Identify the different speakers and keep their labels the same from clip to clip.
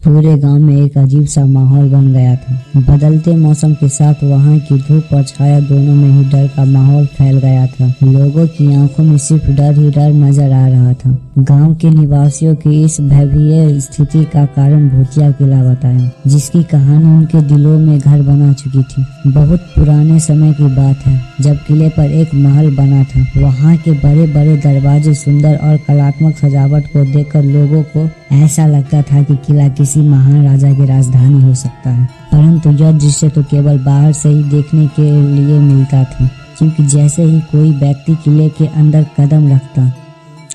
Speaker 1: पूरे गांव में एक अजीब सा माहौल बन गया था। बदलते मौसम के साथ वहां की धूप और छाया दोनों में ही डर का माहौल फैल गया था। लोगों की आंखों में सिर्फ डर ही डर नजर आ रहा था। गांव के निवासियों की इस भयावह स्थिति का कारण भूतिया किला बताया, जिसकी कहानी उनके दिलों में घर बना चुकी थी। बहुत पुराने समय की बात है, जब किले पर एक महल बना था। वहाँ के बड़े बड़े दरवाजे, सुंदर और कलात्मक सजावट को देखकर लोगों को ऐसा लगता था कि किला किसी महान राजा की राजधानी हो सकता है। परंतु यह दृश्य तो केवल बाहर से ही देखने के लिए मिलता था, क्योंकि जैसे ही कोई व्यक्ति किले के अंदर कदम रखता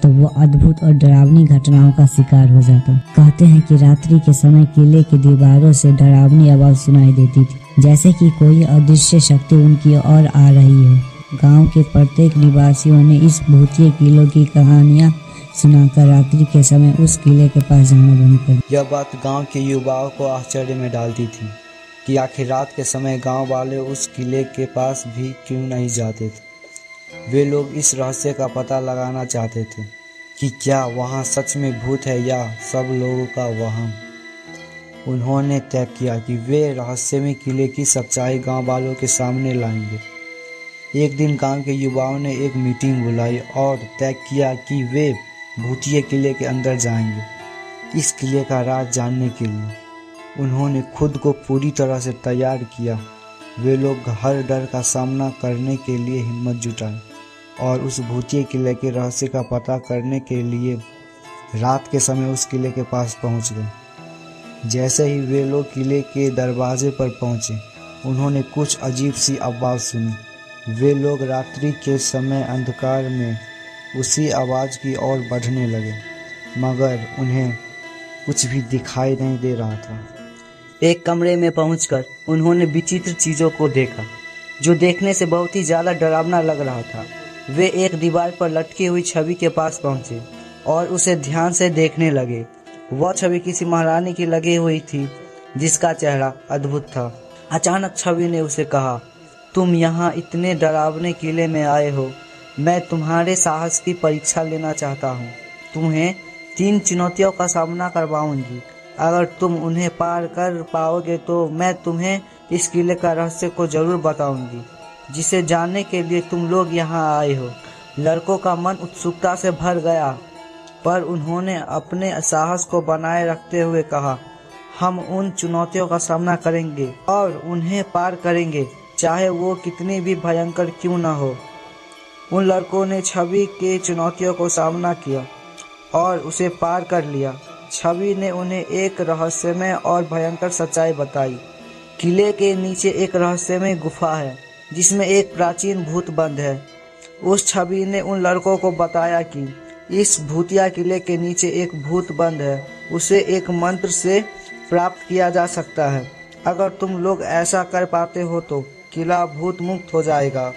Speaker 1: तो वो अद्भुत और डरावनी घटनाओं का शिकार हो जाता। कहते हैं कि रात्रि के समय किले की दीवारों से डरावनी आवाज सुनाई देती थी, जैसे कि कोई अदृश्य शक्ति उनकी ओर आ रही हो। गांव के प्रत्येक निवासियों ने इस भूतिया किलों की कहानियां सुनाकर रात्रि के समय उस किले के पास जाना बंद कर दिया।
Speaker 2: यह बात गांव के युवाओं को आश्चर्य में डालती थी कि आखिर रात के समय गांव वाले उस किले के पास भी क्यों नहीं जाते थे। वे लोग इस रहस्य का पता लगाना चाहते थे कि क्या वहां सच में भूत है या सब लोगों का वहम। उन्होंने तय किया कि वे रहस्यमय किले की सच्चाई गांव वालों के सामने लाएंगे। एक दिन गांव के युवाओं ने एक मीटिंग बुलाई और तय किया कि वे भूतिया किले के अंदर जाएंगे। इस किले का राज जानने के लिए उन्होंने खुद को पूरी तरह से तैयार किया। वे लोग हर डर का सामना करने के लिए हिम्मत जुटाए और उस भूतिया किले के रहस्य का पता करने के लिए रात के समय उस किले के पास पहुंच गए। जैसे ही वे लोग किले के दरवाजे पर पहुंचे, उन्होंने कुछ अजीब सी आवाज़ सुनी। वे लोग रात्रि के समय अंधकार में उसी आवाज़ की ओर बढ़ने लगे, मगर उन्हें कुछ भी दिखाई नहीं दे रहा था। एक कमरे में पहुंचकर उन्होंने विचित्र चीज़ों को देखा, जो देखने से बहुत ही ज़्यादा डरावना लग रहा था। वे एक दीवार पर लटकी हुई छवि के पास पहुंचे और उसे ध्यान से देखने लगे। वह छवि किसी महारानी की लगी हुई थी, जिसका चेहरा अद्भुत था। अचानक छवि ने उसे कहा, तुम यहाँ इतने डरावने किले में आए हो। मैं तुम्हारे साहस की परीक्षा लेना चाहता हूँ। तुम्हें 3 चुनौतियों का सामना करवाऊंगी। अगर तुम उन्हें पार कर पाओगे तो मैं तुम्हें इस किले का रहस्य को जरूर बताऊंगी, जिसे जानने के लिए तुम लोग यहाँ आए हो। लड़कों का मन उत्सुकता से भर गया, पर उन्होंने अपने साहस को बनाए रखते हुए कहा, हम उन चुनौतियों का सामना करेंगे और उन्हें पार करेंगे, चाहे वो कितनी भी भयंकर क्यों न हो। उन लड़कों ने छवि के चुनौतियों को सामना किया और उसे पार कर लिया। छवि ने उन्हें एक रहस्यमय और भयंकर सच्चाई बताई। किले के नीचे एक रहस्यमय गुफा है, जिसमें एक प्राचीन भूत बंद है। उस छवि ने उन लड़कों को बताया कि इस भूतिया किले के नीचे एक भूत बंद है। उसे एक मंत्र से प्राप्त किया जा सकता है। अगर तुम लोग ऐसा कर पाते हो तो किला भूत मुक्त हो जाएगा।